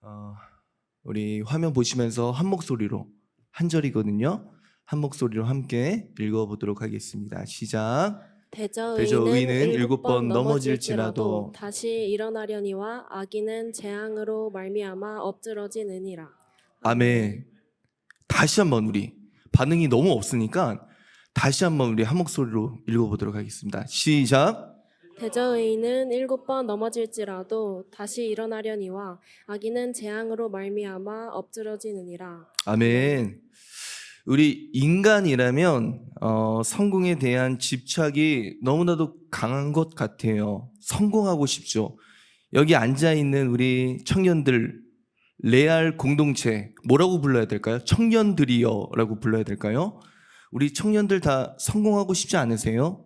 어, 우리 화면 보시면서 한 목소리로 한 절이거든요. 한 목소리로 함께 읽어보도록 하겠습니다. 시작. 대저 대저 의인은 의인은 일곱 번 넘어질지라도 넘어질지라도 다시 일어나려니와 악인은 재앙으로 말미암아 엎드러지느니라. 아멘. 다시 한번 우리 반응이 너무 없으니까 다시 한번 우리 한 목소리로 읽어보도록 하겠습니다. 시작. 대저 의인은 일곱 번 넘어질지라도 다시 일어나려니와 악인은 재앙으로 말미암아 엎드러지느니라. 아멘. 우리 인간이라면 성공에 대한 집착이 너무나도 강한 것 같아요. 성공하고 싶죠. 여기 앉아있는 우리 청년들, 레알 공동체, 뭐라고 불러야 될까요? 청년들이여 라고 불러야 될까요? 우리 청년들 다 성공하고 싶지 않으세요?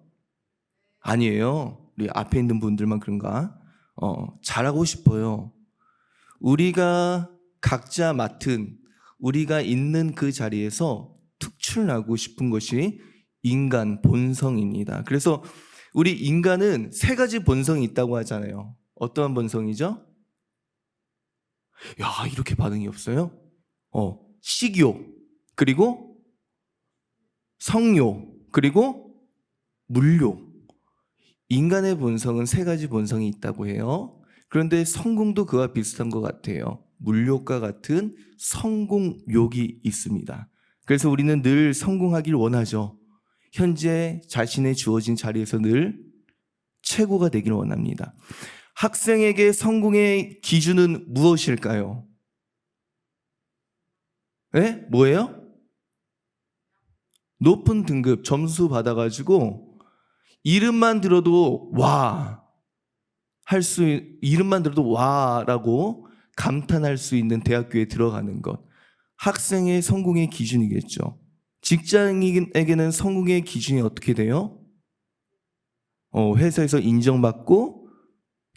아니에요. 우리 앞에 있는 분들만 그런가? 잘하고 싶어요. 우리가 각자 맡은, 우리가 있는 그 자리에서 특출나고 싶은 것이 인간 본성입니다. 그래서 우리 인간은 세 가지 본성이 있다고 하잖아요. 어떠한 본성이죠? 야, 이렇게 반응이 없어요? 식욕, 그리고 성욕, 그리고 물욕. 인간의 본성은 세 가지 본성이 있다고 해요. 그런데 성공도 그와 비슷한 것 같아요. 물욕과 같은 성공욕이 있습니다. 그래서 우리는 늘 성공하길 원하죠. 현재 자신의 주어진 자리에서 늘 최고가 되길 원합니다. 학생에게 성공의 기준은 무엇일까요? 네? 뭐예요? 높은 등급 점수 받아가지고 이름만 들어도 이름만 들어도 와라고 감탄할 수 있는 대학교에 들어가는 것. 학생의 성공의 기준이겠죠. 직장인에게는 성공의 기준이 어떻게 돼요? 회사에서 인정받고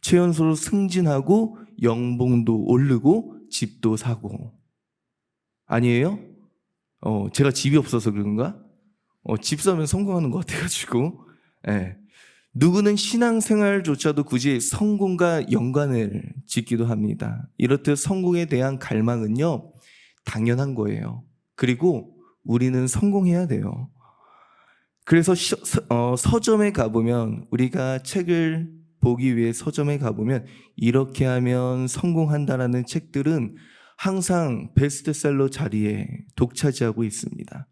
최연소로 승진하고 연봉도 오르고 집도 사고. 아니에요? 제가 집이 없어서 그런가? 집 사면 성공하는 것 같아가지고. 예. 누구는 신앙생활조차도 굳이 성공과 연관을 짓기도 합니다. 이렇듯 성공에 대한 갈망은요, 당연한 거예요. 그리고 우리는 성공해야 돼요. 그래서 서점에 가보면, 우리가 책을 보기 위해 서점에 가보면 이렇게 하면 성공한다라는 책들은 항상 베스트셀러 자리에 독차지하고 있습니다.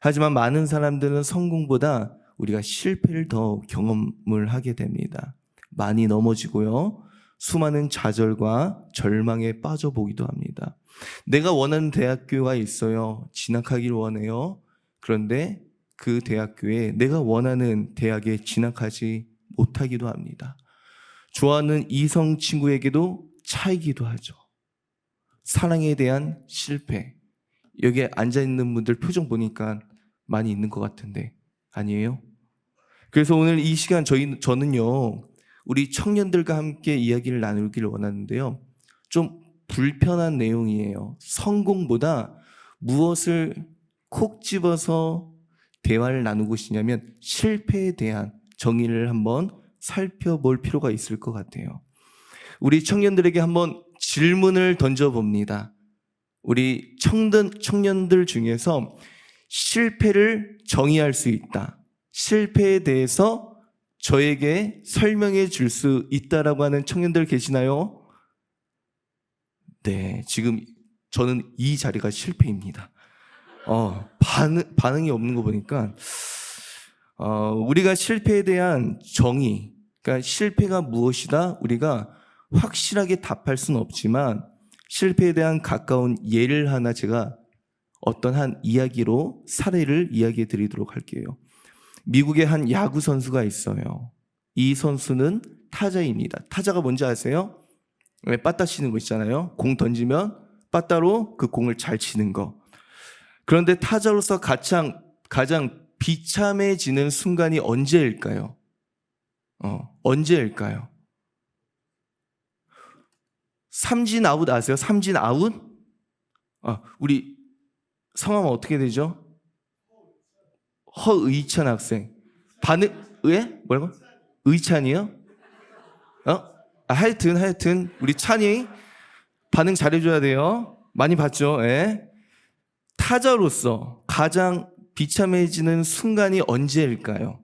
하지만 많은 사람들은 성공보다 우리가 실패를 더 경험을 하게 됩니다. 많이 넘어지고요. 수많은 좌절과 절망에 빠져보기도 합니다. 내가 원하는 대학교가 있어요. 진학하길 원해요. 그런데 그 대학교에 내가 원하는 대학에 진학하지 못하기도 합니다. 좋아하는 이성 친구에게도 차이기도 하죠. 사랑에 대한 실패. 여기에 앉아있는 분들 표정 보니까 많이 있는 것 같은데 아니에요? 그래서 오늘 이 시간 저는요, 우리 청년들과 함께 이야기를 나누기를 원하는데요, 좀 불편한 내용이에요. 성공보다 무엇을 콕 집어서 대화를 나누고 싶냐면 실패에 대한 정의를 한번 살펴볼 필요가 있을 것 같아요. 우리 청년들에게 한번 질문을 던져봅니다. 우리 청년들 중에서 실패를 정의할 수 있다. 실패에 대해서 저에게 설명해 줄 수 있다라고 하는 청년들 계시나요? 네, 지금 저는 이 자리가 실패입니다. 반응이 없는 거 보니까 우리가 실패에 대한 정의, 그러니까 실패가 무엇이다? 우리가 확실하게 답할 수는 없지만 실패에 대한 가까운 예를 하나 제가 어떤 한 이야기로 사례를 이야기해 드리도록 할게요. 미국의 한 야구 선수가 있어요. 이 선수는 타자입니다. 타자가 뭔지 아세요? 빠따 치는 거 있잖아요. 공 던지면 빠따로 그 공을 잘 치는 거. 그런데 타자로서 가장 비참해지는 순간이 언제일까요? 언제일까요? 삼진 아웃 아세요? 삼진 아웃? 우리 성함은 어떻게 되죠? 허의찬 학생. 뭐라고? 의찬이요? 하여튼 우리 찬이 반응 잘해줘야 돼요. 많이 봤죠? 예. 타자로서 가장 비참해지는 순간이 언제일까요?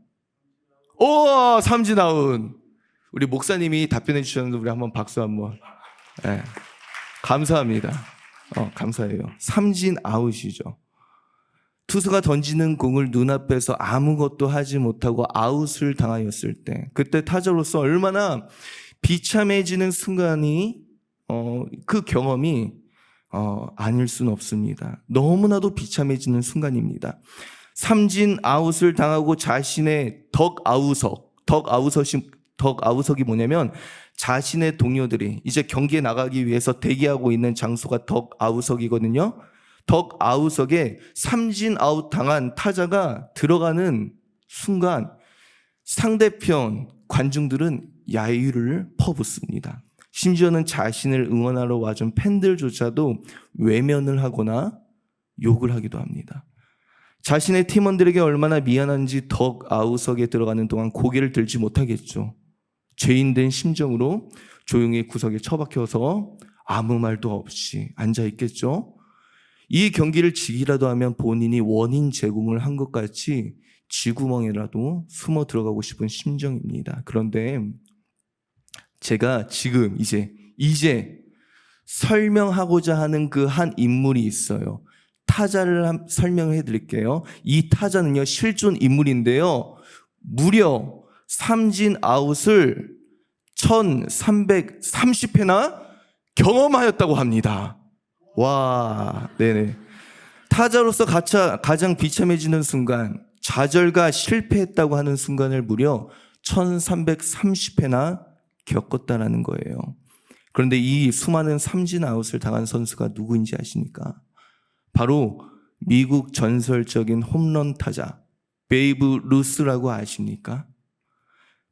오, 삼진아웃. 우리 목사님이 답변해 주셨는데 우리 한번 박수 한번. 예. 감사합니다. 감사해요. 삼진아웃이죠. 투수가 던지는 공을 눈앞에서 아무것도 하지 못하고 아웃을 당하였을 때, 그때 타자로서 얼마나 비참해지는 순간이 그 경험이 아닐 수는 없습니다. 너무나도 비참해지는 순간입니다. 삼진 아웃을 당하고 자신의 덕아웃석이 뭐냐면 자신의 동료들이 이제 경기에 나가기 위해서 대기하고 있는 장소가 덕아웃석이거든요. 덕아웃석에 삼진 아웃 당한 타자가 들어가는 순간 상대편 관중들은 야유를 퍼붓습니다. 심지어는 자신을 응원하러 와준 팬들조차도 외면을 하거나 욕을 하기도 합니다. 자신의 팀원들에게 얼마나 미안한지 덕아웃석에 들어가는 동안 고개를 들지 못하겠죠. 죄인된 심정으로 조용히 구석에 처박혀서 아무 말도 없이 앉아 있겠죠. 이 경기를 지기라도 하면 본인이 원인 제공을 한 것 같이 쥐구멍에라도 숨어 들어가고 싶은 심정입니다. 그런데 제가 지금 이제 설명하고자 하는 그 한 인물이 있어요. 타자를 설명을 해드릴게요. 이 타자는요, 실존 인물인데요. 무려 삼진 아웃을 1330회나 경험하였다고 합니다. 와, 네네. 타자로서 가장 비참해지는 순간, 좌절과 실패했다고 하는 순간을 무려 1330회나 겪었다라는 거예요. 그런데 이 수많은 삼진 아웃을 당한 선수가 누구인지 아십니까? 바로 미국 전설적인 홈런 타자 베이브 루스라고 아십니까?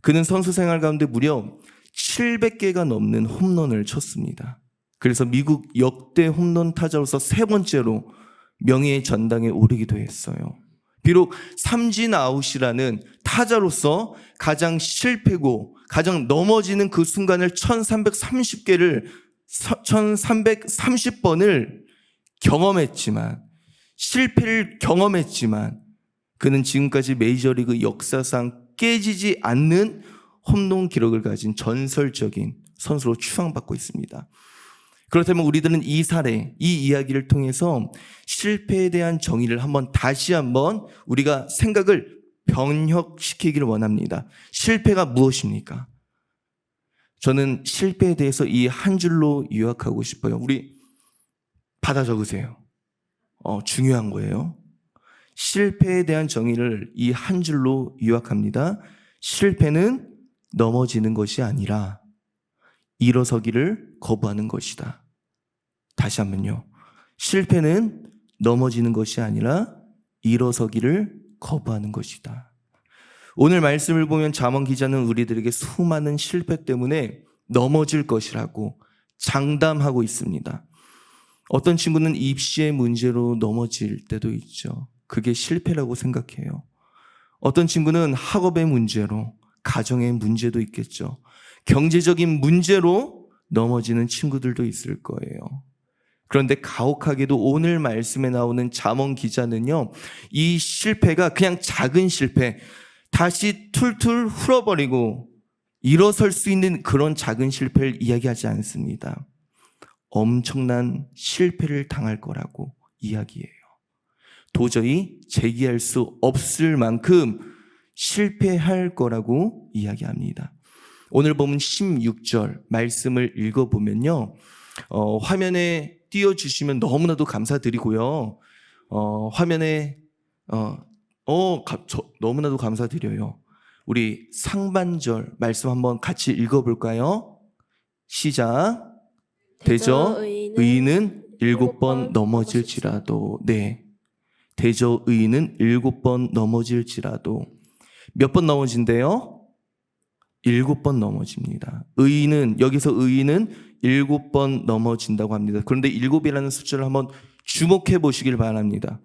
그는 선수 생활 가운데 무려 700개가 넘는 홈런을 쳤습니다. 그래서 미국 역대 홈런 타자로서 세 번째로 명예의 전당에 오르기도 했어요. 비록 삼진 아웃이라는 타자로서 가장 실패고 가장 넘어지는 그 순간을 1330번을 경험했지만, 실패를 경험했지만, 그는 지금까지 메이저리그 역사상 깨지지 않는 홈런 기록을 가진 전설적인 선수로 추앙받고 있습니다. 그렇다면 우리들은 이 사례, 이 이야기를 통해서 실패에 대한 정의를 다시 한번 우리가 생각을 변혁시키기를 원합니다. 실패가 무엇입니까? 저는 실패에 대해서 이 한 줄로 요약하고 싶어요. 우리 받아 적으세요. 중요한 거예요. 실패에 대한 정의를 이 한 줄로 요약합니다. 실패는 넘어지는 것이 아니라 일어서기를 거부하는 것이다. 다시 한번요. 실패는 넘어지는 것이 아니라 일어서기를 거부하는 것이다. 오늘 말씀을 보면 잠언 기자는 우리들에게 수많은 실패 때문에 넘어질 것이라고 장담하고 있습니다. 어떤 친구는 입시의 문제로 넘어질 때도 있죠. 그게 실패라고 생각해요. 어떤 친구는 학업의 문제로, 가정의 문제도 있겠죠. 경제적인 문제로 넘어지는 친구들도 있을 거예요. 그런데 가혹하게도 오늘 말씀에 나오는 잠언 기자는요, 이 실패가 그냥 작은 실패, 다시 툴툴 흘러버리고 일어설 수 있는 그런 작은 실패를 이야기하지 않습니다. 엄청난 실패를 당할 거라고 이야기해요. 도저히 재기할 수 없을 만큼 실패할 거라고 이야기합니다. 오늘 보면 16절 말씀을 읽어보면요, 화면에 띄워주시면 너무나도 감사드리고요. 화면에 너무나도 감사드려요. 우리 상반절 말씀 한번 같이 읽어볼까요? 시작. 대저 의인은 7번 넘어질지라도. 네, 대저 의인은 7번 넘어질지라도. 몇 번 넘어진대요? 7번 넘어집니다. 여기서 의인은 7번 넘어진다고 합니다. 그런데 7이라는 숫자를 한번 주목해 보시길 바랍니다.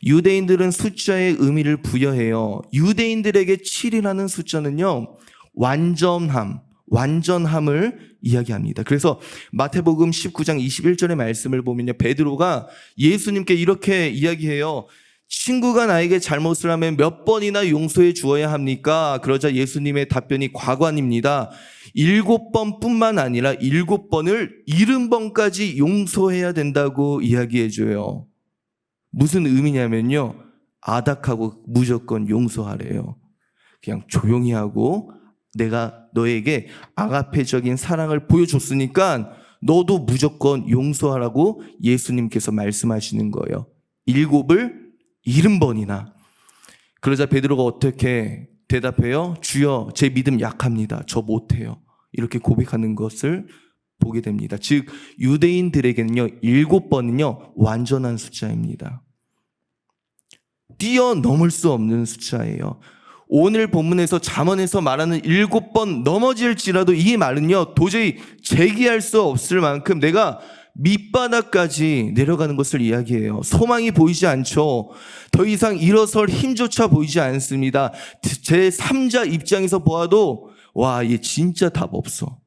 유대인들은 숫자의 의미를 부여해요. 유대인들에게 7이라는 숫자는요, 완전함, 완전함을 이야기합니다. 그래서 마태복음 19장 21절의 말씀을 보면요, 베드로가 예수님께 이렇게 이야기해요. 친구가 나에게 잘못을 하면 몇 번이나 용서해 주어야 합니까? 그러자 예수님의 답변이 과관입니다. 7번뿐만 아니라 7번을 70번까지 용서해야 된다고 이야기해줘요. 무슨 의미냐면요, 아닥하고 무조건 용서하래요. 그냥 조용히 하고 내가 너에게 아가페적인 사랑을 보여줬으니까 너도 무조건 용서하라고 예수님께서 말씀하시는 거예요. 7을 70번이나. 그러자 베드로가 어떻게 대답해요? 주여, 제 믿음 약합니다. 저 못해요. 이렇게 고백하는 것을 보게 됩니다. 즉 유대인들에게는요, 7번은요 완전한 숫자입니다. 뛰어넘을 수 없는 숫자예요. 오늘 본문에서 잠언에서 말하는 7번 넘어질지라도 이 말은요 도저히 재기할 수 없을 만큼 내가 밑바닥까지 내려가는 것을 이야기해요. 소망이 보이지 않죠. 더 이상 일어설 힘조차 보이지 않습니다. 제 3자 입장에서 보아도 와, 얘 진짜 답 없어.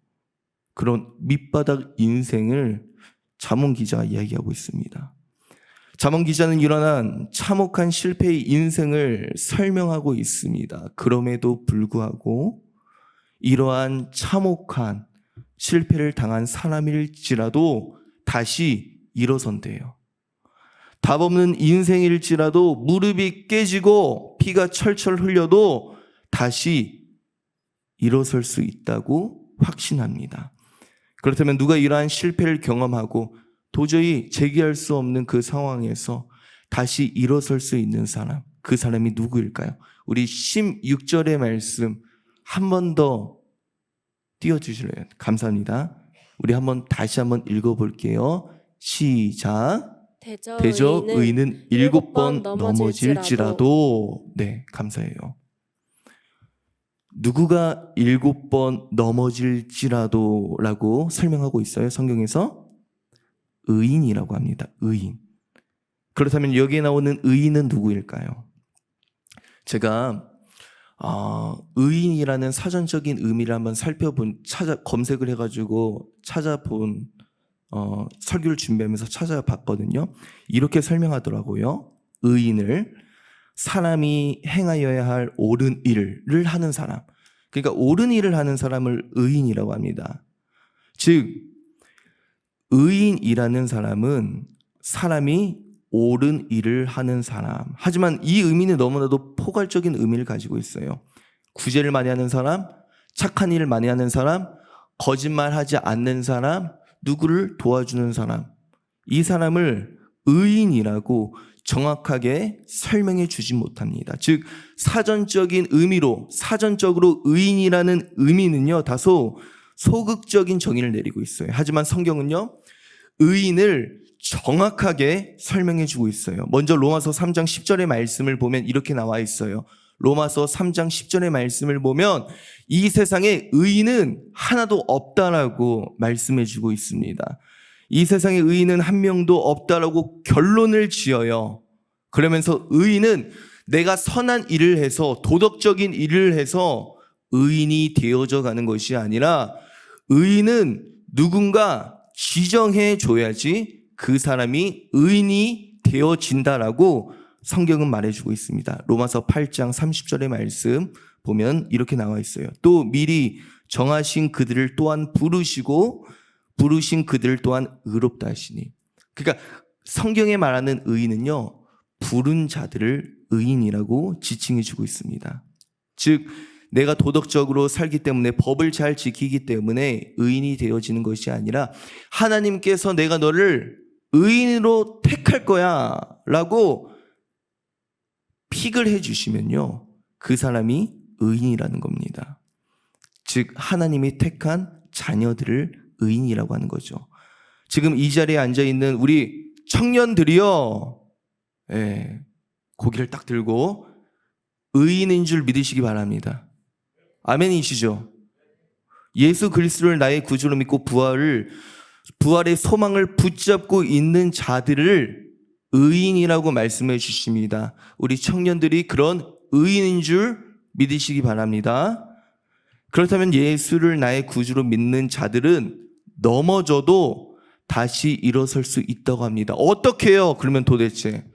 그런 밑바닥 인생을 잠언 기자가 이야기하고 있습니다. 잠언 기자는 일어난 참혹한 실패의 인생을 설명하고 있습니다. 그럼에도 불구하고 이러한 참혹한 실패를 당한 사람일지라도 다시 일어선대요. 답 없는 인생일지라도 무릎이 깨지고 피가 철철 흘려도 다시 일어설 수 있다고 확신합니다. 그렇다면 누가 이러한 실패를 경험하고 도저히 재기할 수 없는 그 상황에서 다시 일어설 수 있는 사람, 그 사람이 누구일까요? 우리 16절의 말씀 한 번 더 띄워주실래요? 감사합니다. 우리 다시 한번 읽어볼게요. 시작. 대저 의인은 7번 넘어질지라도. 네, 감사해요. 누구가 7번 넘어질지라도 라고 설명하고 있어요, 성경에서? 의인이라고 합니다. 의인. 그렇다면 여기에 나오는 의인은 누구일까요? 제가 의인이라는 사전적인 의미를 한번 검색을 해가지고 찾아본 설교를 준비하면서 찾아봤거든요. 이렇게 설명하더라고요. 의인을 사람이 행하여야 할 옳은 일을 하는 사람. 그러니까 옳은 일을 하는 사람을 의인이라고 합니다. 즉 의인이라는 사람은 사람이 옳은 일을 하는 사람. 하지만 이 의미는 너무나도 포괄적인 의미를 가지고 있어요. 구제를 많이 하는 사람, 착한 일을 많이 하는 사람, 거짓말하지 않는 사람, 누구를 도와주는 사람. 이 사람을 의인이라고 정확하게 설명해 주지 못합니다. 즉 사전적인 의미로, 사전적으로 의인이라는 의미는요 다소 소극적인 정의를 내리고 있어요. 하지만 성경은요 의인을 정확하게 설명해 주고 있어요. 먼저 로마서 3장 10절의 말씀을 보면 이렇게 나와 있어요. 로마서 3장 10절의 말씀을 보면 이 세상에 의인은 하나도 없다라고 말씀해 주고 있습니다. 이 세상에 의인은 한 명도 없다라고 결론을 지어요. 그러면서 의인은 내가 선한 일을 해서, 도덕적인 일을 해서 의인이 되어져 가는 것이 아니라 의인은 누군가 지정해 줘야지 그 사람이 의인이 되어진다라고 성경은 말해주고 있습니다. 로마서 8장 30절의 말씀 보면 이렇게 나와 있어요. 또 미리 정하신 그들을 또한 부르신 그들을 또한 의롭다 하시니. 그러니까 성경에 말하는 의인은요 부른 자들을 의인이라고 지칭해 주고 있습니다. 즉 내가 도덕적으로 살기 때문에, 법을 잘 지키기 때문에 의인이 되어지는 것이 아니라 하나님께서 내가 너를 의인으로 택할 거야 라고 픽을 해주시면요 그 사람이 의인이라는 겁니다. 즉 하나님이 택한 자녀들을 의인이라고 하는 거죠. 지금 이 자리에 앉아있는 우리 청년들이요 고개를 딱 들고 의인인 줄 믿으시기 바랍니다. 아멘이시죠? 예수 그리스도를 나의 구주로 믿고 부활의 소망을 붙잡고 있는 자들을 의인이라고 말씀해 주십니다. 우리 청년들이 그런 의인인 줄 믿으시기 바랍니다. 그렇다면 예수를 나의 구주로 믿는 자들은 넘어져도 다시 일어설 수 있다고 합니다. 어떻게 해요? 그러면 도대체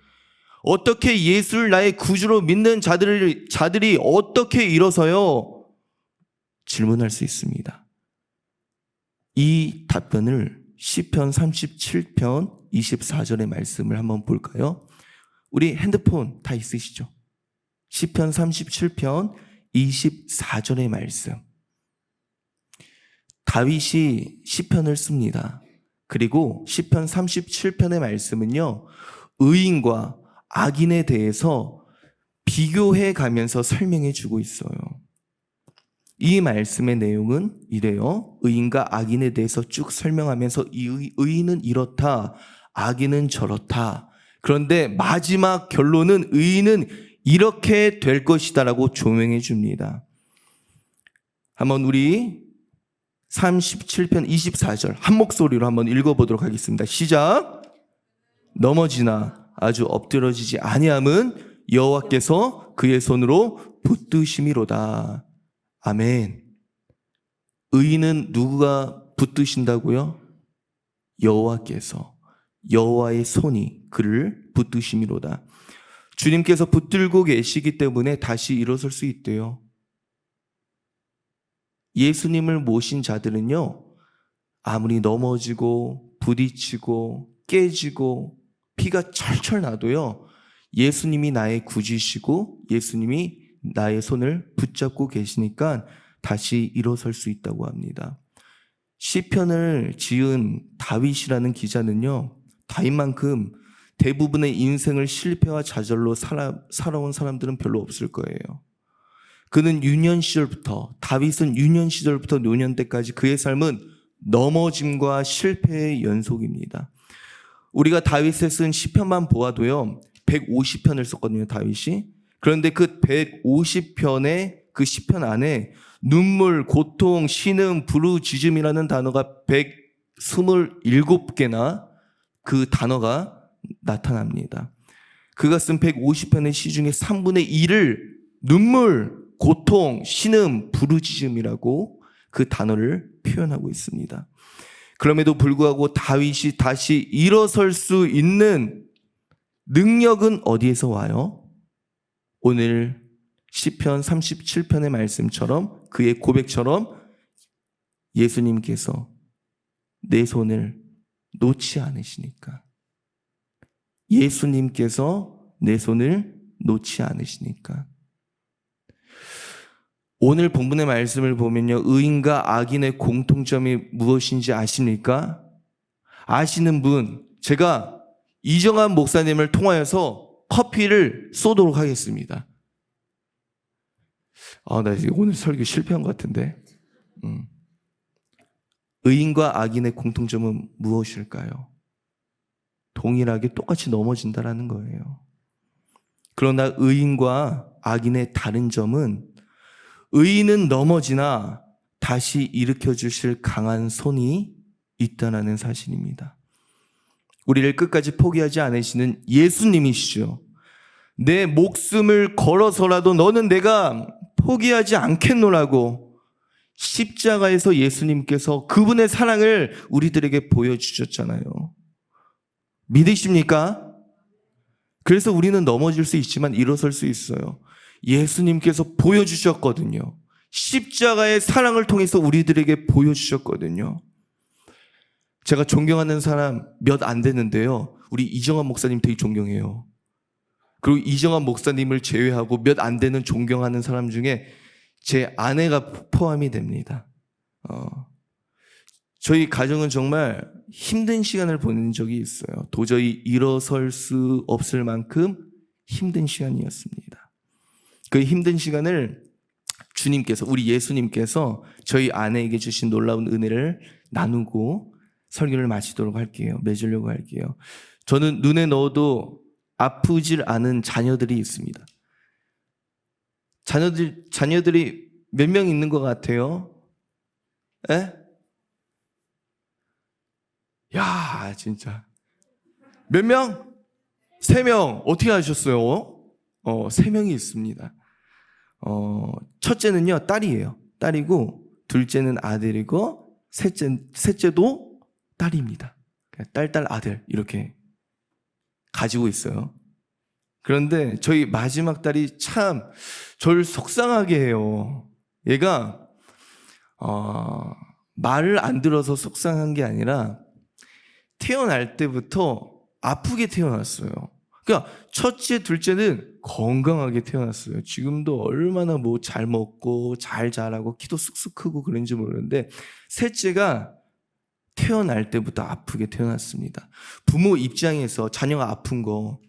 어떻게 예수를 나의 구주로 믿는 자들이 어떻게 일어서요? 질문할 수 있습니다. 이 답변을 시편 37편 24절의 말씀을 한번 볼까요? 우리 핸드폰 다 있으시죠? 시편 37편 24절의 말씀. 다윗이 시편을 씁니다. 그리고 시편 37편의 말씀은요, 의인과 악인에 대해서 비교해 가면서 설명해 주고 있어요. 이 말씀의 내용은 이래요. 의인과 악인에 대해서 쭉 설명하면서 의인은 이렇다, 악인은 저렇다. 그런데 마지막 결론은 의인은 이렇게 될 것이다라고 조명해 줍니다. 한번 우리 37편 24절 한 목소리로 한번 읽어보도록 하겠습니다. 시작. 넘어지나 아주 엎드러지지 아니함은 여호와께서 그의 손으로 붙드심이로다. 아멘. 의인은 누가 붙드신다고요? 여호와께서, 여호와의 손이 그를 붙드심이로다. 주님께서 붙들고 계시기 때문에 다시 일어설 수 있대요. 예수님을 모신 자들은요, 아무리 넘어지고 부딪히고 깨지고 피가 철철 나도요, 예수님이 나의 구주시고 예수님이 나의 손을 붙잡고 계시니까 다시 일어설 수 있다고 합니다. 시편을 지은 다윗이라는 기자는요, 다윗만큼 대부분의 인생을 실패와 좌절로 살아온 사람들은 별로 없을 거예요. 그는 유년 시절부터, 다윗은 유년 시절부터 노년 때까지 그의 삶은 넘어짐과 실패의 연속입니다. 우리가 다윗에 쓴 시편만 보아도요, 150편을 썼거든요, 다윗이. 그런데 그 150편의 그 시편 안에 눈물, 고통, 신음, 부르짖음이라는 단어가 127개나 그 단어가 나타납니다. 그가 쓴 150편의 시 중에 3분의 1을 눈물, 고통, 신음, 부르짖음이라고 그 단어를 표현하고 있습니다. 그럼에도 불구하고 다윗이 다시 일어설 수 있는 능력은 어디에서 와요? 오늘 시편 37편의 말씀처럼, 그의 고백처럼 예수님께서 내 손을 놓지 않으시니까, 예수님께서 내 손을 놓지 않으시니까. 오늘 본문의 말씀을 보면요, 의인과 악인의 공통점이 무엇인지 아십니까? 아시는 분, 제가 이정환 목사님을 통하여서 커피를 쏘도록 하겠습니다. 나 오늘 설교 실패한 것 같은데. 의인과 악인의 공통점은 무엇일까요? 동일하게 똑같이 넘어진다라는 거예요. 그러나 의인과 악인의 다른 점은, 의인은 넘어지나 다시 일으켜 주실 강한 손이 있다는 사실입니다. 우리를 끝까지 포기하지 않으시는 예수님이시죠. 내 목숨을 걸어서라도 너는 내가 포기하지 않겠노라고 십자가에서 예수님께서 그분의 사랑을 우리들에게 보여주셨잖아요. 믿으십니까? 그래서 우리는 넘어질 수 있지만 일어설 수 있어요. 예수님께서 보여주셨거든요. 십자가의 사랑을 통해서 우리들에게 보여주셨거든요. 제가 존경하는 사람 몇 안 되는데요, 우리 이정환 목사님 되게 존경해요. 그리고 이정환 목사님을 제외하고 몇 안 되는 존경하는 사람 중에 제 아내가 포함이 됩니다. 저희 가정은 정말 힘든 시간을 보낸 적이 있어요. 도저히 일어설 수 없을 만큼 힘든 시간이었습니다. 그 힘든 시간을 주님께서, 우리 예수님께서 저희 아내에게 주신 놀라운 은혜를 나누고 설교를 마치도록 할게요. 맺으려고 할게요. 저는 눈에 넣어도 아프질 않은 자녀들이 있습니다. 자녀들이 몇 명 있는 것 같아요? 에? 야, 진짜. 몇 명? 3명. 어떻게 하셨어요? 3명이 있습니다. 첫째는요, 딸이에요. 딸이고 둘째는 아들이고 셋째도 딸입니다. 딸 아들 이렇게 가지고 있어요. 그런데 저희 마지막 딸이 참 저를 속상하게 해요. 얘가 말을 안 들어서 속상한 게 아니라 태어날 때부터 아프게 태어났어요. 그러니까 첫째, 둘째는 건강하게 태어났어요. 지금도 얼마나 뭐 잘 먹고 잘 자라고 키도 쑥쑥 크고 그런지 모르는데 셋째가 태어날 때부터 아프게 태어났습니다. 부모 입장에서 자녀가 아픈 거,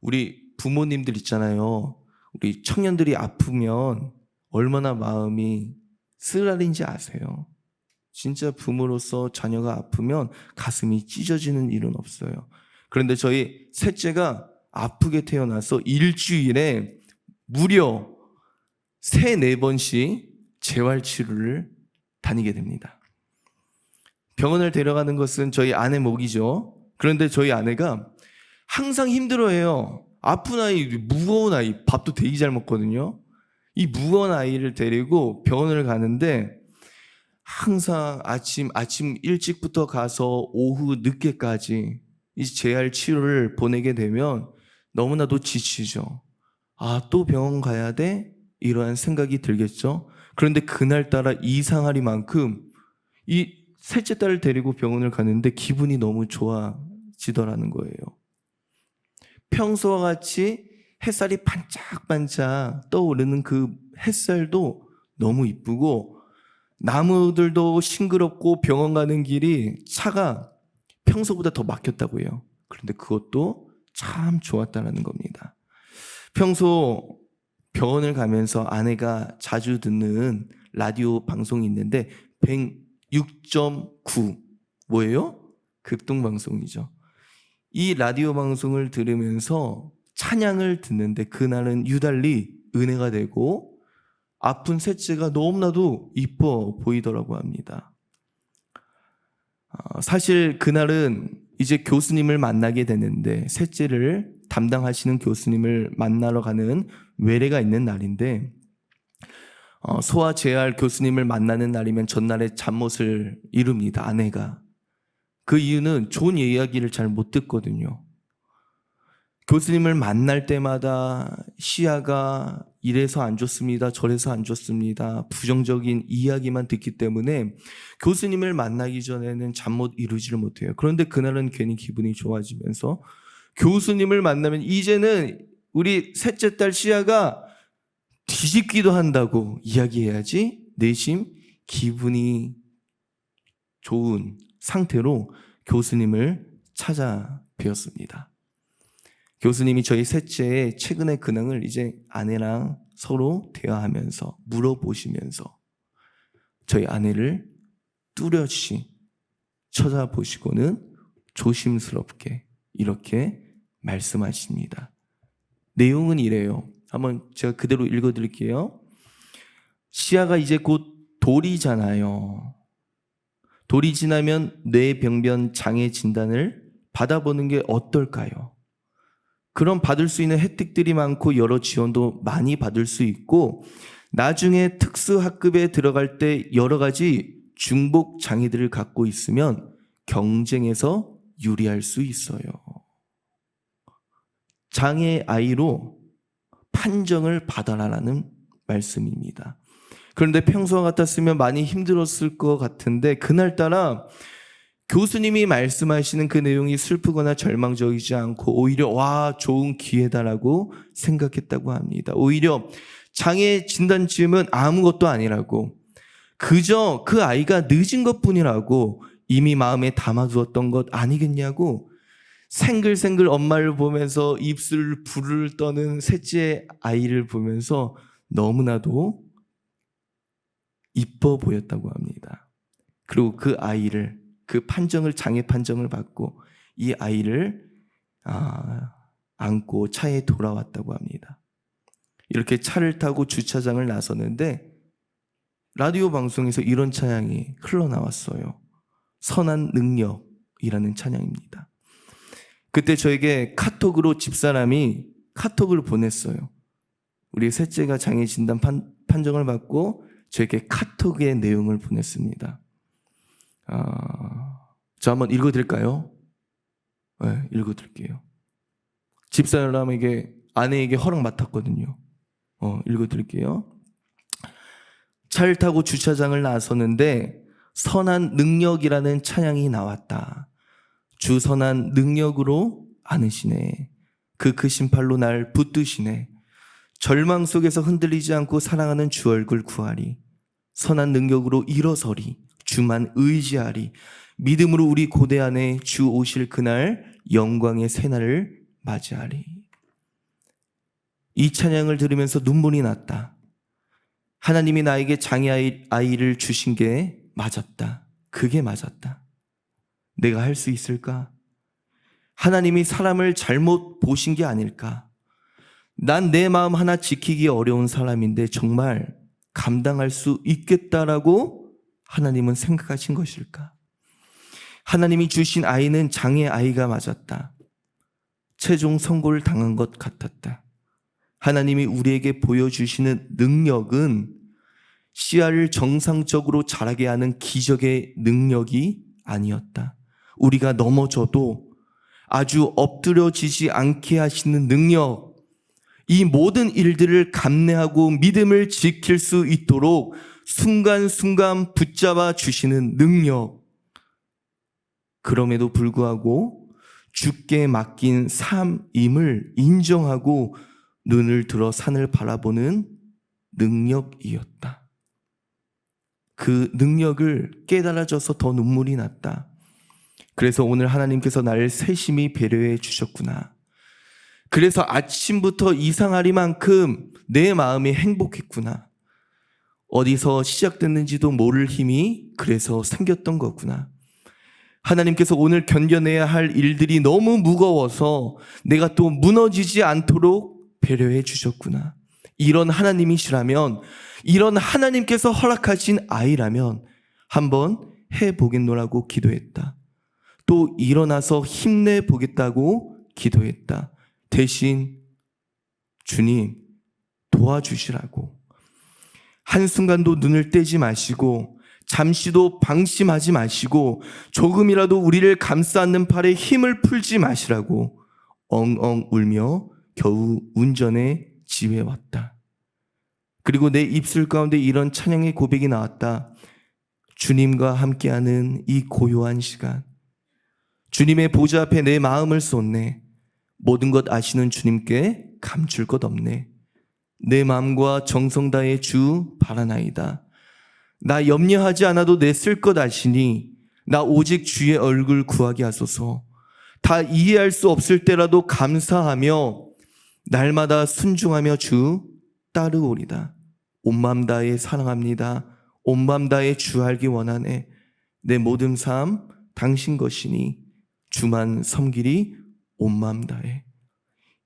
우리 부모님들 있잖아요. 우리 청년들이 아프면 얼마나 마음이 쓰라린지 아세요? 진짜 부모로서 자녀가 아프면 가슴이 찢어지는 일은 없어요. 그런데 저희 셋째가 아프게 태어나서 일주일에 무려 3-4번씩 재활치료를 다니게 됩니다. 병원을 데려가는 것은 저희 아내 몫이죠. 그런데 저희 아내가 항상 힘들어해요. 아픈 아이, 무거운 아이, 밥도 되게 잘 먹거든요. 이 무거운 아이를 데리고 병원을 가는데 항상 아침 일찍부터 가서 오후 늦게까지 이 재활 치료를 보내게 되면 너무나도 지치죠. 아, 또 병원 가야 돼? 이러한 생각이 들겠죠. 그런데 그날따라 이상하리만큼 이 셋째 딸을 데리고 병원을 가는데 기분이 너무 좋아지더라는 거예요. 평소와 같이 햇살이 반짝반짝 떠오르는 그 햇살도 너무 이쁘고 나무들도 싱그럽고 병원 가는 길이 차가 평소보다 더 막혔다고 해요. 그런데 그것도 참 좋았다는 겁니다. 평소 병원을 가면서 아내가 자주 듣는 라디오 방송이 있는데 106.9 뭐예요? 극동방송이죠. 이 라디오 방송을 들으면서 찬양을 듣는데 그날은 유달리 은혜가 되고 아픈 셋째가 너무나도 이뻐 보이더라고 합니다. 사실 그날은 이제 교수님을 만나게 되는데 셋째를 담당하시는 교수님을 만나러 가는 외래가 있는 날인데 소아재활 교수님을 만나는 날이면 전날에 잠못을 이룹니다. 아내가. 그 이유는 좋은 이야기를 잘 못 듣거든요. 교수님을 만날 때마다 시야가 이래서 안 좋습니다. 저래서 안 좋습니다. 부정적인 이야기만 듣기 때문에 교수님을 만나기 전에는 잠 못 이루지를 못해요. 그런데 그날은 괜히 기분이 좋아지면서 교수님을 만나면 이제는 우리 셋째 딸 시야가 뒤집기도 한다고 이야기해야지 내심 기분이 좋은 상태로 교수님을 찾아뵈었습니다. 교수님이 저희 셋째의 최근의 근황을 이제 아내랑 서로 대화하면서 물어보시면서 저희 아내를 뚜렷이 쳐다보시고는 조심스럽게 이렇게 말씀하십니다. 내용은 이래요. 한번 제가 그대로 읽어드릴게요. 시야가 이제 곧 돌이잖아요. 돌이 지나면 뇌병변 장애 진단을 받아보는 게 어떨까요? 그럼 받을 수 있는 혜택들이 많고 여러 지원도 많이 받을 수 있고 나중에 특수학급에 들어갈 때 여러 가지 중복 장애들을 갖고 있으면 경쟁에서 유리할 수 있어요. 장애 아이로 판정을 받아라라는 말씀입니다. 그런데 평소와 같았으면 많이 힘들었을 것 같은데 그날따라 교수님이 말씀하시는 그 내용이 슬프거나 절망적이지 않고 오히려 와 좋은 기회다라고 생각했다고 합니다. 오히려 장애 진단쯤은 아무것도 아니라고 그저 그 아이가 늦은 것뿐이라고 이미 마음에 담아두었던 것 아니겠냐고 생글생글 엄마를 보면서 입술 불을 떠는 셋째 아이를 보면서 너무나도 이뻐 보였다고 합니다. 그리고 그 아이를 그 판정을 장애 판정을 받고 이 아이를 안고 차에 돌아왔다고 합니다. 이렇게 차를 타고 주차장을 나섰는데 라디오 방송에서 이런 찬양이 흘러나왔어요. 선한 능력이라는 찬양입니다. 그때 저에게 카톡으로 집사람이 카톡을 보냈어요. 우리 셋째가 장애 진단 판정을 받고 저에게 카톡의 내용을 보냈습니다. 저 한번 읽어드릴까요? 네, 읽어드릴게요. 집사람에게, 아내에게 허락 맡았거든요. 읽어드릴게요. 차를 타고 주차장을 나섰는데 선한 능력이라는 찬양이 나왔다. 주 선한 능력으로 안으시네. 그 크신 팔로 날 붙드시네. 절망 속에서 흔들리지 않고 사랑하는 주 얼굴 구하리. 선한 능력으로 일어서리. 주만 의지하리. 믿음으로 우리 고대 안에 주 오실 그날 영광의 새날을 맞이하리. 이 찬양을 들으면서 눈물이 났다. 하나님이 나에게 장애 아이를 주신 게 맞았다. 그게 맞았다. 내가 할 수 있을까? 하나님이 사람을 잘못 보신 게 아닐까? 난 내 마음 하나 지키기 어려운 사람인데 정말 감당할 수 있겠다라고 하나님은 생각하신 것일까? 하나님이 주신 아이는 장애 아이가 맞았다. 최종 선고를 당한 것 같았다. 하나님이 우리에게 보여주시는 능력은 씨알을 정상적으로 자라게 하는 기적의 능력이 아니었다. 우리가 넘어져도 아주 엎드려지지 않게 하시는 능력, 이 모든 일들을 감내하고 믿음을 지킬 수 있도록 순간순간 붙잡아 주시는 능력, 그럼에도 불구하고 주께 맡긴 삶임을 인정하고 눈을 들어 산을 바라보는 능력이었다. 그 능력을 깨달아져서 더 눈물이 났다. 그래서 오늘 하나님께서 나를 세심히 배려해 주셨구나. 그래서 아침부터 이상하리만큼 내 마음이 행복했구나. 어디서 시작됐는지도 모를 힘이 그래서 생겼던 거구나. 하나님께서 오늘 견뎌내야 할 일들이 너무 무거워서 내가 또 무너지지 않도록 배려해 주셨구나. 이런 하나님이시라면, 이런 하나님께서 허락하신 아이라면 한번 해보겠노라고 기도했다. 또 일어나서 힘내보겠다고 기도했다. 대신 주님 도와주시라고. 한순간도 눈을 떼지 마시고 잠시도 방심하지 마시고 조금이라도 우리를 감싸 안는 팔에 힘을 풀지 마시라고 엉엉 울며 겨우 운전에 지혜왔다. 그리고 내 입술 가운데 이런 찬양의 고백이 나왔다. 주님과 함께하는 이 고요한 시간, 주님의 보좌 앞에 내 마음을 쏟네. 모든 것 아시는 주님께 감출 것 없네. 내 마음과 정성 다해 주 바라나이다. 나 염려하지 않아도 내 쓸 것 아시니 나 오직 주의 얼굴 구하게 하소서. 다 이해할 수 없을 때라도 감사하며 날마다 순종하며 주 따르오리다. 온 마음 다해 사랑합니다. 온 마음 다해 주 알기 원하네. 내 모든 삶 당신 것이니 주만 섬기리 온 마음 다해.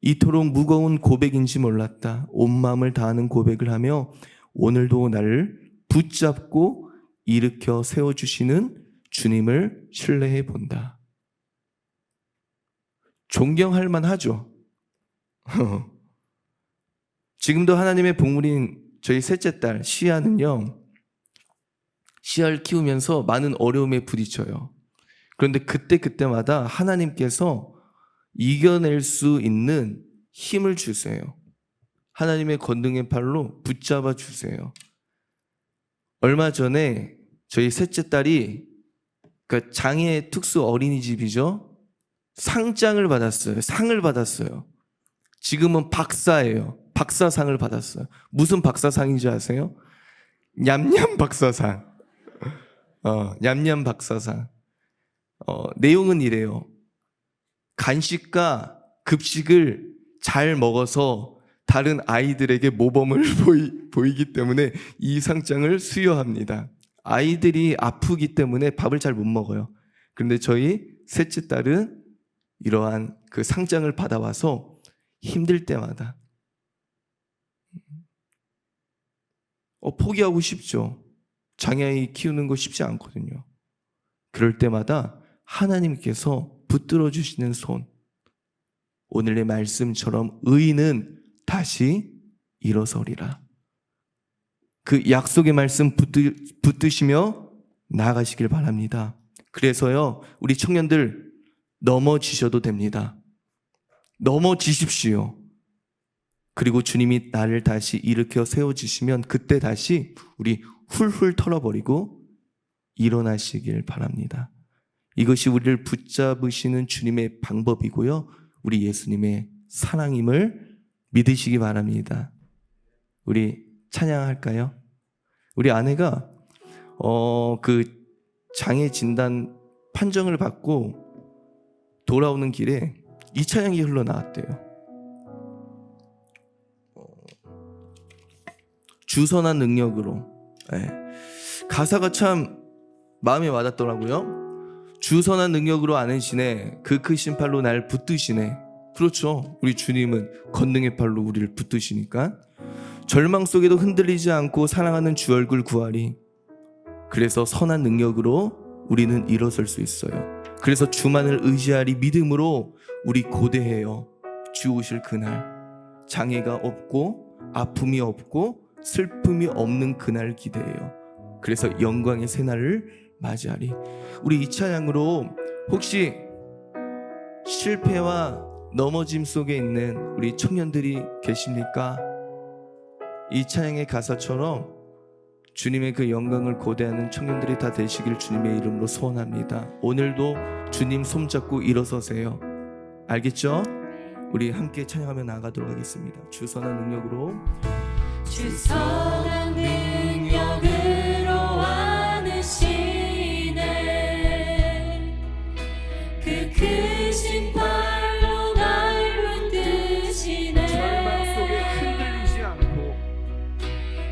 이토록 무거운 고백인지 몰랐다. 온 마음을 다하는 고백을 하며 오늘도 나를 붙잡고 일으켜 세워주시는 주님을 신뢰해 본다. 존경할 만하죠. 지금도 하나님의 복물인 저희 셋째 딸 시아는요, 시아를 키우면서 많은 어려움에 부딪혀요. 그런데 그때마다 하나님께서 이겨낼 수 있는 힘을 주세요. 하나님의 권능의 팔로 붙잡아 주세요. 얼마 전에 저희 셋째 딸이, 그러니까 장애 특수 어린이집이죠, 상장을 받았어요. 상을 받았어요. 지금은 박사예요. 박사상을 받았어요. 무슨 박사상인지 아세요? 냠냠 박사상. 냠냠 박사상. 내용은 이래요. 간식과 급식을 잘 먹어서 다른 아이들에게 모범을 보이기 때문에 이 상장을 수여합니다. 아이들이 아프기 때문에 밥을 잘 못 먹어요. 그런데 저희 셋째 딸은 이러한 그 상장을 받아와서 힘들 때마다 포기하고 싶죠. 장애아이 키우는 거 쉽지 않거든요. 그럴 때마다 하나님께서 붙들어 주시는 손, 오늘의 말씀처럼 의인은 다시 일어서리라. 그 약속의 말씀 붙드시며 나아가시길 바랍니다. 그래서요, 우리 청년들 넘어지셔도 됩니다. 넘어지십시오. 그리고 주님이 나를 다시 일으켜 세워주시면 그때 다시 우리 훌훌 털어버리고 일어나시길 바랍니다. 이것이 우리를 붙잡으시는 주님의 방법이고요, 우리 예수님의 사랑임을 믿으시기 바랍니다. 우리 찬양할까요? 우리 아내가 그 장애 진단 판정을 받고 돌아오는 길에 이 찬양이 흘러나왔대요. 주선한 능력으로. 네. 가사가 참 마음에 와닿더라고요. 주선한 능력으로 안으시네, 그 크신 팔로 날 붙드시네. 그렇죠, 우리 주님은 권능의 팔로 우리를 붙드시니까 절망 속에도 흔들리지 않고 사랑하는 주 얼굴 구하리. 그래서 선한 능력으로 우리는 일어설 수 있어요. 그래서 주만을 의지하리 믿음으로 우리 고대해요. 주 오실 그날, 장애가 없고 아픔이 없고 슬픔이 없는 그날 기대해요. 그래서 영광의 새날을 맞이하리. 우리 이 찬양으로 혹시 실패와 넘어짐 속에 있는 우리 청년들이 계십니까? 이 찬양의 가사처럼 주님의 그 영광을 고대하는 청년들이 다 되시길 주님의 이름으로 소원합니다. 오늘도 주님 손잡고 일어서세요. 알겠죠? 우리 함께 찬양하며 나아가도록 하겠습니다. 주 선한 능력으로, 주 선한 능력으로 안으시네, 그 크신 팔로 날 붙드시네.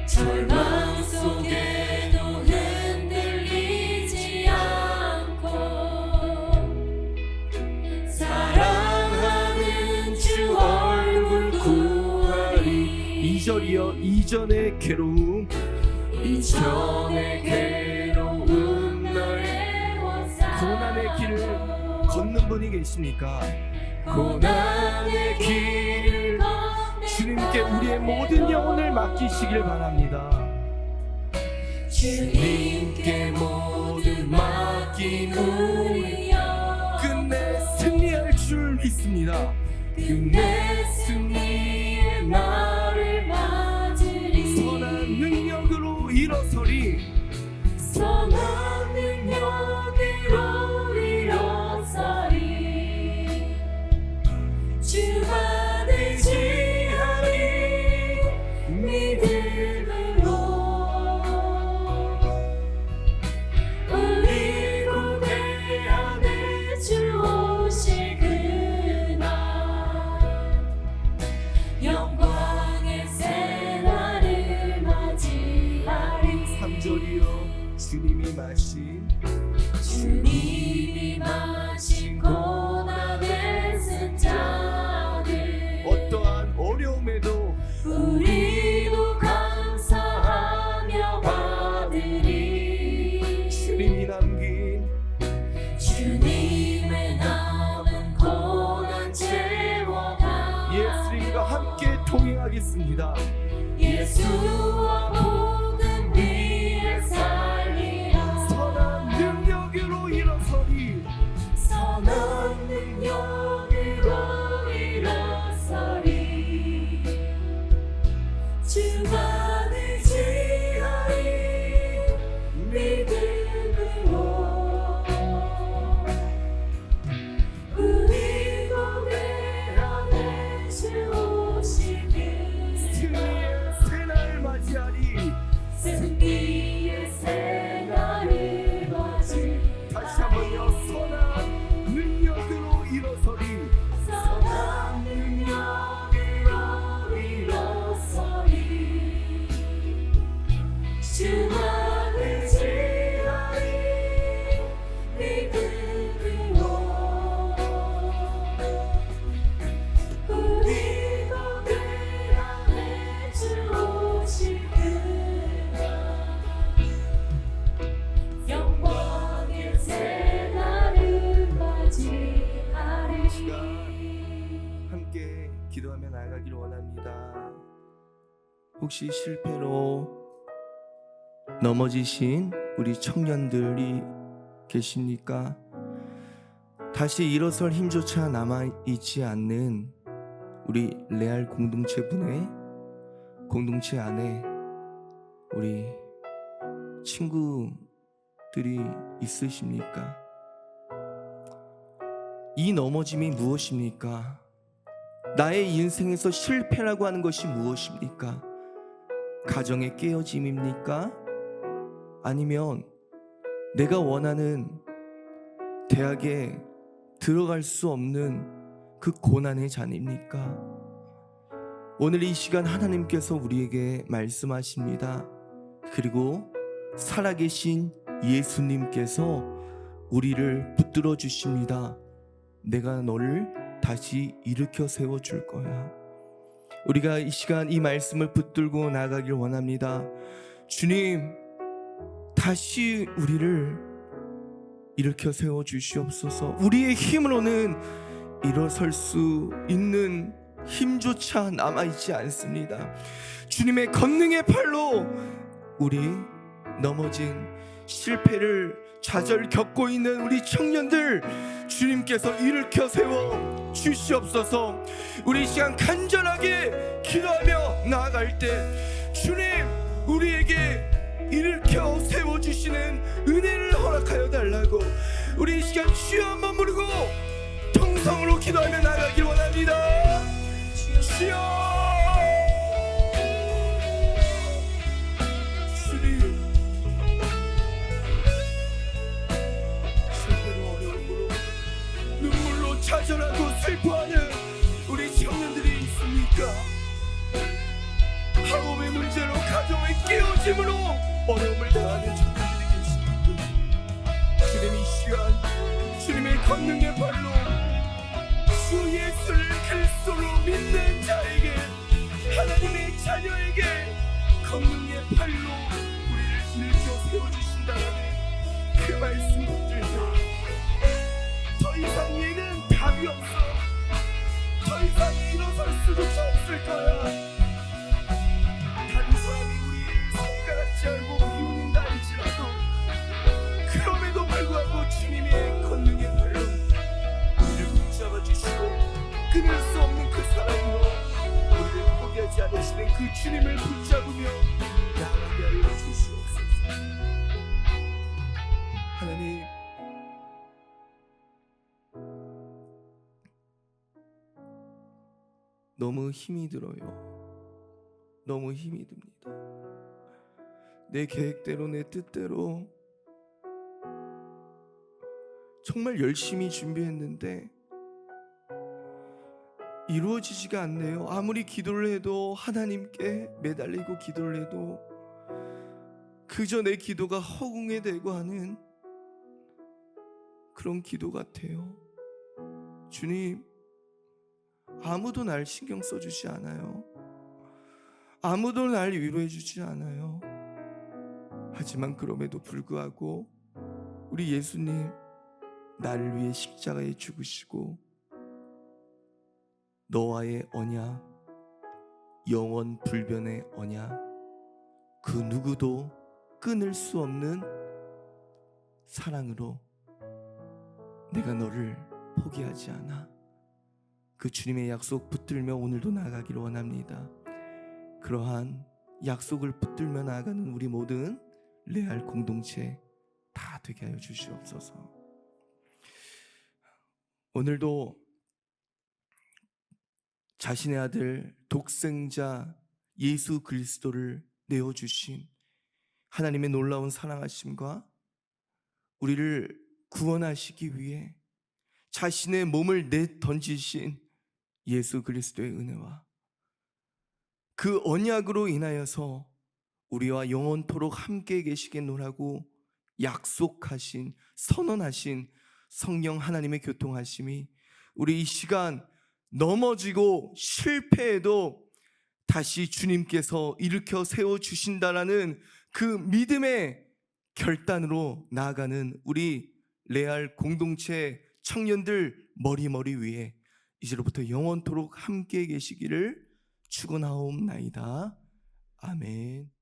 절망 속에도 흔들리지 않고 사랑하는 주 얼굴 구하리. 2절이요. 이전의 괴로움, 이전의 괴로움 너의 고난의 길을 걷는 분이 계십니까? 고난의 길을 주님께 우리의 모든 영혼을 맡기시길 바랍니다. 주님께 모든 맡긴 우리 영혼, 끝내 승리할 줄 믿습니다. 끝내 승리의 날을 맞으리. 선한 능력으로 일어서리. 선한 능력으로 일어서리. 주만을 지하리 믿음으로. 우리 고대 안에 주 오실 그날, 영광의 새날을 맞이하리. 3절이요. 주님이 마신 고난의 쓴 자들, 어떠한 어려움에도 우리도 감사하며 받으리. 주님의 남은 고난 채워가 예수님과 함께 동행하겠습니다. 예수와 복음 위에 살리라. 선한 능력으로 일어서리. 선한 능력으로 일어서리. 주만을 지하리 믿음으로. 우리 고대 안에 주 오실 승리의 새날 맞이하리. 승리의 새날을 맞이. 다시 한번요. 선한 능력으로 일어서리. 선한 능력으로 일어서리. 주만을 지하리 믿음으로. 우리 고대 안에 주 오실 그날, 영광의 새날을 맞이하리. 함께 기도하며 나아가기를 원합니다. 혹시 실패로 넘어지신 우리 청년들이 계십니까? 다시 일어설 힘조차 남아있지 않는 우리 레알 공동체분의 공동체 안에 우리 친구들이 있으십니까? 이 넘어짐이 무엇입니까? 나의 인생에서 실패라고 하는 것이 무엇입니까? 가정의 깨어짐입니까? 아니면 내가 원하는 대학에 들어갈 수 없는 그 고난의 잔입니까? 오늘 이 시간 하나님께서 우리에게 말씀하십니다. 그리고 살아계신 예수님께서 우리를 붙들어 주십니다. 내가 너를 다시 일으켜 세워 줄 거야. 우리가 이 시간 이 말씀을 붙들고 나가길 원합니다. 주님, 다시 우리를 일으켜 세워 주시옵소서. 우리의 힘으로는 일어설 수 있는 힘조차 남아있지 않습니다. 주님의 권능의 팔로 우리 넘어진 실패를 좌절 겪고 있는 우리 청년들 주님께서 일으켜 세워 주시옵소서. 우리 이 시간 간절하게 기도하며 나아갈 때 주님, 우리에게 일으켜 세워 주시는 은혜를 허락하여 달라고 우리 이 시간 주여 한번 부르고 통성으로 기도하며 나아가길 원합니다. 주여, 주님, 실패로 어려움으로 눈물로 좌절하고 슬퍼하는 우리 청년들이 있습니까? 학업의 문제로 가정의 깨어짐으로 어려움을 당하는 청년들이 계십니까? 주님, 이 시간 주님의 권능의 발로 주 예수를 그리스도로 믿는 자에게, 하나님의 자녀에게 권능의 팔로 우리를 일으켜 세워주신다는 그 말씀 붙들며 더 이상 얘는 답이 없어. 더 이상 일어설 수조차 없을 거야. 다른 사람이 우리를 손가락질 알고 비웃는다 할지라도 그럼에도 불구하고 주님의 권능의 팔로 우리를 붙잡아 주시고 끊을 수 없는 그 사랑으로 우리를 포기하지 않으시는 그 주님을 붙잡으며 나아가게 하여 주시옵소서. 하나님, 너무 힘이 들어요. 너무 힘이 듭니다. 내 계획대로, 내 뜻대로 정말 열심히 준비했는데 이루어지지가 않네요. 아무리 기도를 해도, 하나님께 매달리고 기도를 해도 그저 내 기도가 허공에 대고 하는 그런 기도 같아요. 주님, 아무도 날 신경 써주지 않아요. 아무도 날 위로해 주지 않아요. 하지만 그럼에도 불구하고 우리 예수님, 나를 위해 십자가에 죽으시고 너와의 언약, 영원 불변의 언약, 그 누구도 끊을 수 없는 사랑으로 내가 너를 포기하지 않아. 그 주님의 약속 붙들며 오늘도 나아가기를 원합니다. 그러한 약속을 붙들며 나아가는 우리 모든 레알 공동체 다 되게 하여 주시옵소서. 오늘도 자신의 아들 독생자 예수 그리스도를 내어주신 하나님의 놀라운 사랑하심과 우리를 구원하시기 위해 자신의 몸을 내던지신 예수 그리스도의 은혜와 그 언약으로 인하여서 우리와 영원토록 함께 계시겠노라고 약속하신, 선언하신 성령 하나님의 교통하심이 우리 이 시간 넘어지고 실패해도 다시 주님께서 일으켜 세워주신다라는 그 믿음의 결단으로 나아가는 우리 레알 공동체 청년들 머리 위에 이제로부터 영원토록 함께 계시기를 축원하옵나이다. 아멘.